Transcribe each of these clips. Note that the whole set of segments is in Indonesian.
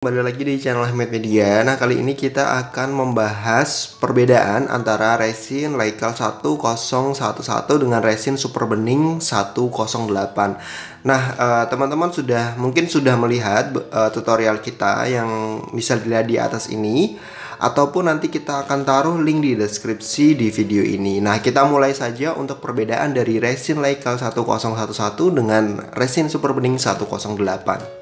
Kembali lagi di channel Ahmed Media. Nah, kali ini kita akan membahas perbedaan antara resin Leikal 1011 dengan resin Super Bening 108. Nah, teman-teman mungkin sudah melihat tutorial kita yang bisa dilihat di atas ini, ataupun nanti kita akan taruh link di deskripsi di video ini. Nah, kita mulai saja untuk perbedaan dari resin Leikal 1011 dengan resin Super Bening 108.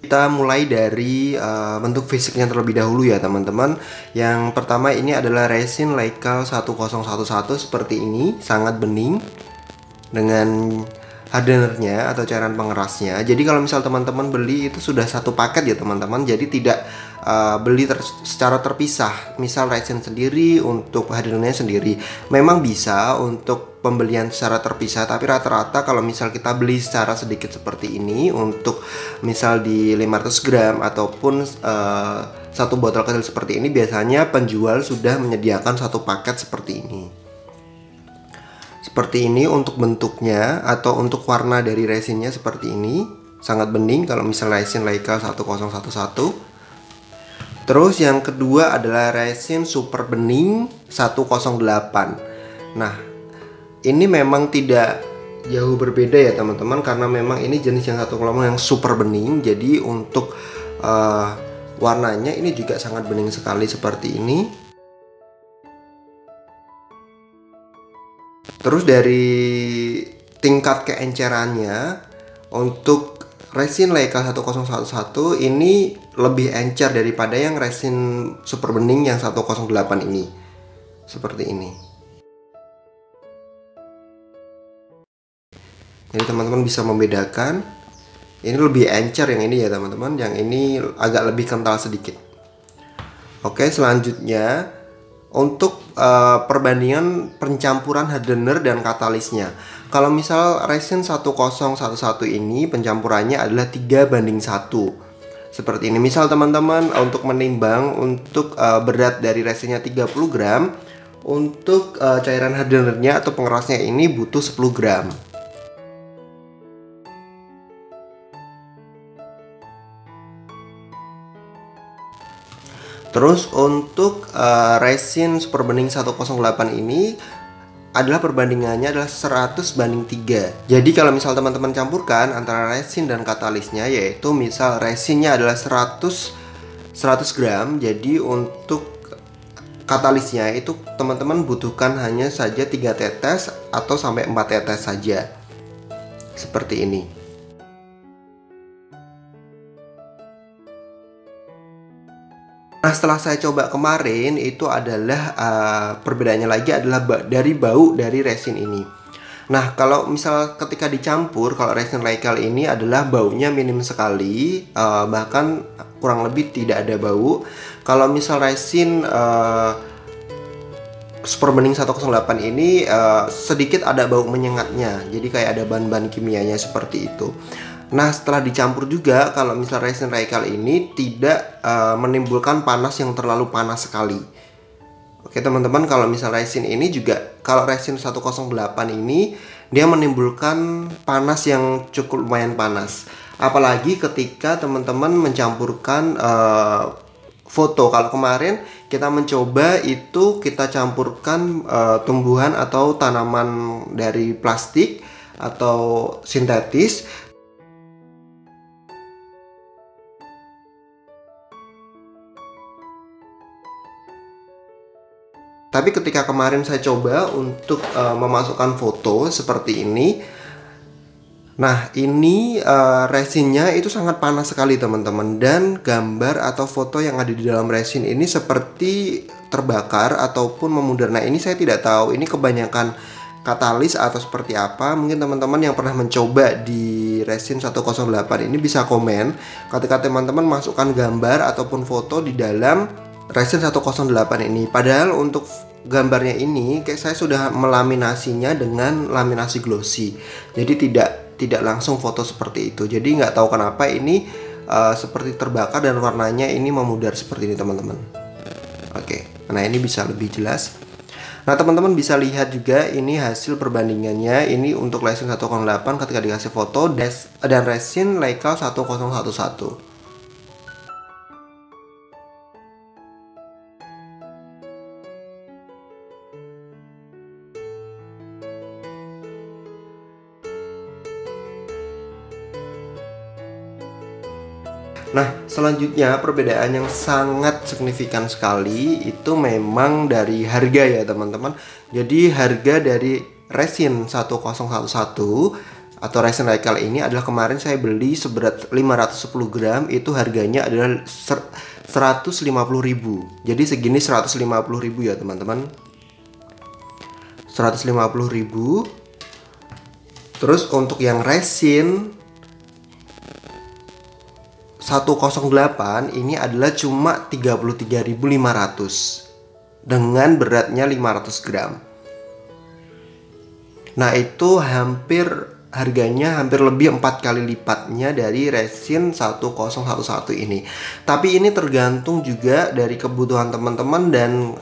Kita mulai dari bentuk fisiknya terlebih dahulu ya teman-teman. Yang pertama ini adalah resin Leikal 1011 seperti ini, sangat bening dengan hardenernya atau cairan pengerasnya. Jadi kalau misal teman-teman beli itu sudah satu paket ya teman-teman, jadi tidak beli secara terpisah. Misal resin sendiri, untuk hardenernya sendiri. Memang bisa untuk pembelian secara terpisah, tapi rata-rata kalau misal kita beli secara sedikit seperti ini, untuk misal di 500 gram ataupun satu botol kecil seperti ini, biasanya penjual sudah menyediakan satu paket seperti ini. Seperti ini untuk bentuknya atau untuk warna dari resinnya seperti ini, sangat bening kalau misal resin Leikal 1011. Terus yang kedua adalah resin Super Bening 108. Nah, ini memang tidak jauh berbeda ya teman-teman, karena memang ini jenis yang satu kelompok yang super bening. Jadi untuk warnanya ini juga sangat bening sekali seperti ini. Terus dari tingkat keencerannya, untuk resin Leikal 1011 ini lebih encer daripada yang resin Super Bening yang 108 ini. Seperti ini. Jadi teman-teman bisa membedakan. Ini lebih encer yang ini ya teman-teman. Yang ini agak lebih kental sedikit. Oke, selanjutnya untuk perbandingan pencampuran hardener dan katalisnya. Kalau misal resin 1011 ini pencampurannya adalah 3:1. Seperti ini. Misal teman-teman untuk menimbang untuk berat dari resinnya 30 gram, untuk cairan hardenernya atau pengerasnya ini butuh 10 gram. Terus untuk resin Super Bening 108 ini adalah perbandingannya adalah 100:3. Jadi kalau misal teman-teman campurkan antara resin dan katalisnya, yaitu misal resinnya adalah 100 gram, jadi untuk katalisnya itu teman-teman butuhkan hanya saja 3 tetes atau sampai 4 tetes saja. Seperti ini. Nah, setelah saya coba kemarin, itu adalah perbedaannya lagi adalah dari bau dari resin ini. Nah, kalau misal ketika dicampur, kalau resin Leikal ini adalah baunya minim sekali, bahkan kurang lebih tidak ada bau. Kalau misal resin Super Bening 108 ini sedikit ada bau menyengatnya, jadi kayak ada bahan-bahan kimianya seperti itu. Nah, setelah dicampur juga, kalau misal resin Leikal ini tidak menimbulkan panas yang terlalu panas sekali. Oke teman-teman, kalau misal resin ini juga, kalau resin 108 ini dia menimbulkan panas yang cukup lumayan panas. Apalagi ketika teman-teman mencampurkan foto. Kalau kemarin kita mencoba itu kita campurkan tumbuhan atau tanaman dari plastik atau sintetis. Tapi ketika kemarin saya coba untuk memasukkan foto seperti ini, nah ini resinnya itu sangat panas sekali teman-teman, dan gambar atau foto yang ada di dalam resin ini seperti terbakar ataupun memudar. Nah, ini saya tidak tahu ini kebanyakan katalis atau seperti apa. Mungkin teman-teman yang pernah mencoba di resin 108 ini bisa komen ketika teman-teman masukkan gambar ataupun foto di dalam resin 108 ini. Padahal untuk gambarnya ini kayak saya sudah melaminasinya dengan laminasi glossy. Jadi tidak langsung foto seperti itu. Jadi nggak tahu kenapa ini seperti terbakar dan warnanya ini memudar seperti ini teman-teman. Oke, nah ini bisa lebih jelas. Nah, teman-teman bisa lihat juga ini hasil perbandingannya. Ini untuk resin 108 ketika dikasih foto dan resin Leikal 1011. Nah, selanjutnya perbedaan yang sangat signifikan sekali itu memang dari harga ya teman-teman. Jadi harga dari resin 1011 atau resin Recal ini adalah kemarin saya beli seberat 510 gram, itu harganya adalah 150.000. Jadi segini 150.000 ya teman-teman. 150.000. Terus untuk yang resin 108 ini adalah cuma 33.500 dengan beratnya 500 gram. Nah, itu harganya hampir lebih 4 kali lipatnya dari resin 1011 ini. Tapi ini tergantung juga dari kebutuhan teman-teman dan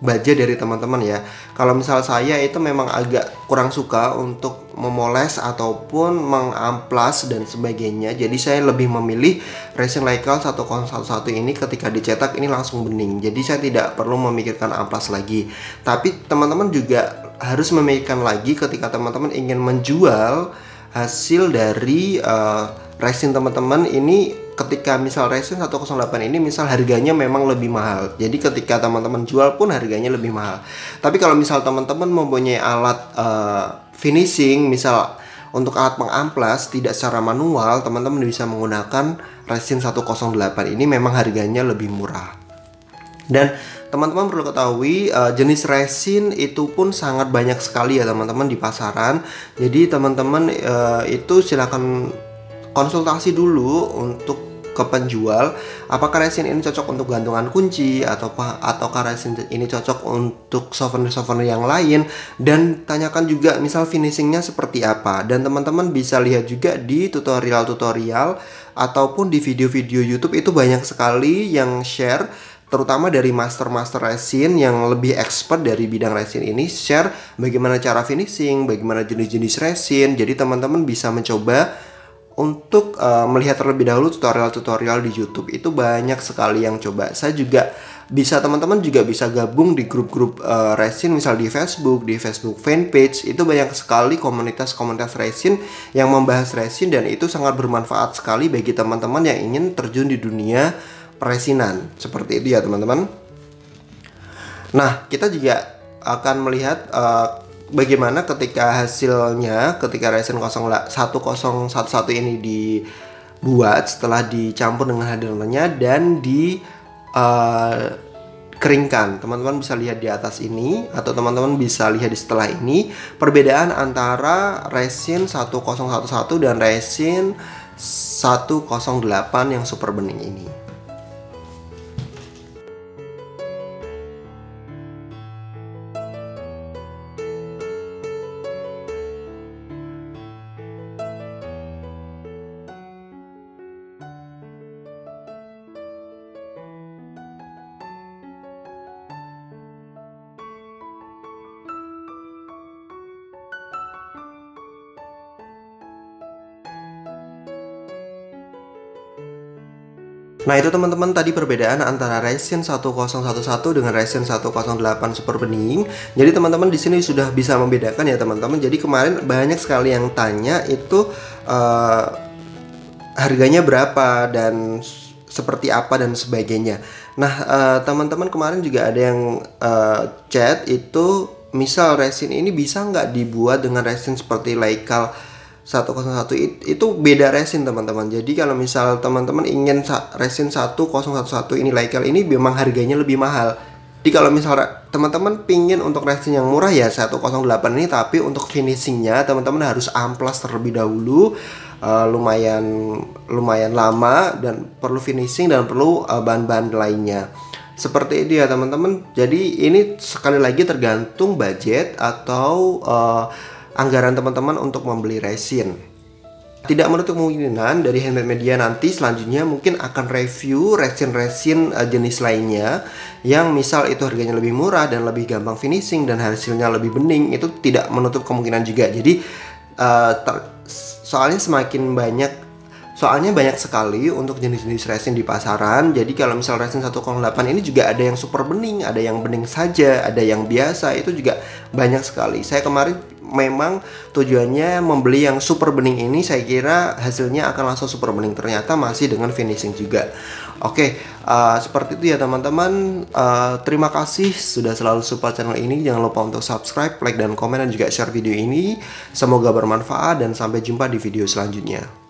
budget dari teman-teman ya. Kalau misal saya itu memang agak kurang suka untuk memoles ataupun mengamplas dan sebagainya. Jadi saya lebih memilih resin Recal 1011 ini ketika dicetak ini langsung bening. Jadi saya tidak perlu memikirkan amplas lagi. Tapi teman-teman juga harus memikirkan lagi ketika teman-teman ingin menjual hasil dari resin teman-teman ini. Ketika misal resin 108 ini misal harganya memang lebih mahal, jadi ketika teman-teman jual pun harganya lebih mahal. Tapi kalau misal teman-teman mempunyai alat finishing, misal untuk alat pengamplas tidak secara manual, teman-teman bisa menggunakan resin 108 ini, memang harganya lebih murah. Dan teman-teman perlu ketahui jenis resin itu pun sangat banyak sekali ya teman-teman di pasaran. Jadi teman-teman itu silakan konsultasi dulu untuk ke penjual, apakah resin ini cocok untuk gantungan kunci ataukah resin ini cocok untuk souvenir-souvenir yang lain, dan tanyakan juga misal finishingnya seperti apa. Dan teman-teman bisa lihat juga di tutorial-tutorial ataupun di video-video YouTube, itu banyak sekali yang share, terutama dari master-master resin yang lebih expert dari bidang resin ini, share bagaimana cara finishing, bagaimana jenis-jenis resin. Jadi teman-teman bisa mencoba untuk melihat terlebih dahulu tutorial-tutorial di YouTube. Itu banyak sekali yang coba. Saya juga bisa, teman-teman juga bisa gabung di grup-grup resin, misal di Facebook fanpage. Itu banyak sekali komunitas-komunitas resin yang membahas resin, dan itu sangat bermanfaat sekali bagi teman-teman yang ingin terjun di dunia peresinan. Seperti itu ya teman-teman. Nah, kita juga akan melihat bagaimana ketika hasilnya, ketika resin 1011 ini dibuat setelah dicampur dengan hadirnya dan dikeringkan. Teman-teman bisa lihat di atas ini, atau teman-teman bisa lihat di setelah ini, perbedaan antara resin 1011 dan resin 108 yang super bening ini. Nah, itu teman-teman tadi perbedaan antara resin 1011 dengan resin 108 super bening. Jadi teman-teman di sini sudah bisa membedakan ya teman-teman. Jadi kemarin banyak sekali yang tanya itu harganya berapa dan seperti apa dan sebagainya. Nah, teman-teman kemarin juga ada yang chat itu, misal resin ini bisa nggak dibuat dengan resin seperti Recal 101, itu beda resin teman-teman. Jadi kalau misal teman-teman ingin resin 1011 ini Recal ini memang harganya lebih mahal. Jadi kalau misal teman-teman pingin untuk resin yang murah ya 108 ini, tapi untuk finishingnya teman-teman harus amplas terlebih dahulu, lumayan lama, dan perlu finishing dan perlu bahan-bahan lainnya. Seperti itu ya teman-teman. Jadi ini sekali lagi tergantung budget atau anggaran teman-teman untuk membeli resin. Tidak menutup kemungkinan dari Handmade Media nanti selanjutnya mungkin akan review resin-resin jenis lainnya yang misal itu harganya lebih murah dan lebih gampang finishing dan hasilnya lebih bening. Itu tidak menutup kemungkinan juga. Jadi soalnya banyak sekali untuk jenis-jenis resin di pasaran. Jadi kalau misal resin 108 ini juga ada yang super bening, ada yang bening saja, ada yang biasa, itu juga banyak sekali. Saya kemarin memang tujuannya membeli yang super bening ini, saya kira hasilnya akan langsung super bening, ternyata masih dengan finishing juga. Oke, seperti itu ya teman-teman. Terima kasih sudah selalu support channel ini. Jangan lupa untuk subscribe, like, dan komen, dan juga share video ini. Semoga bermanfaat dan sampai jumpa di video selanjutnya.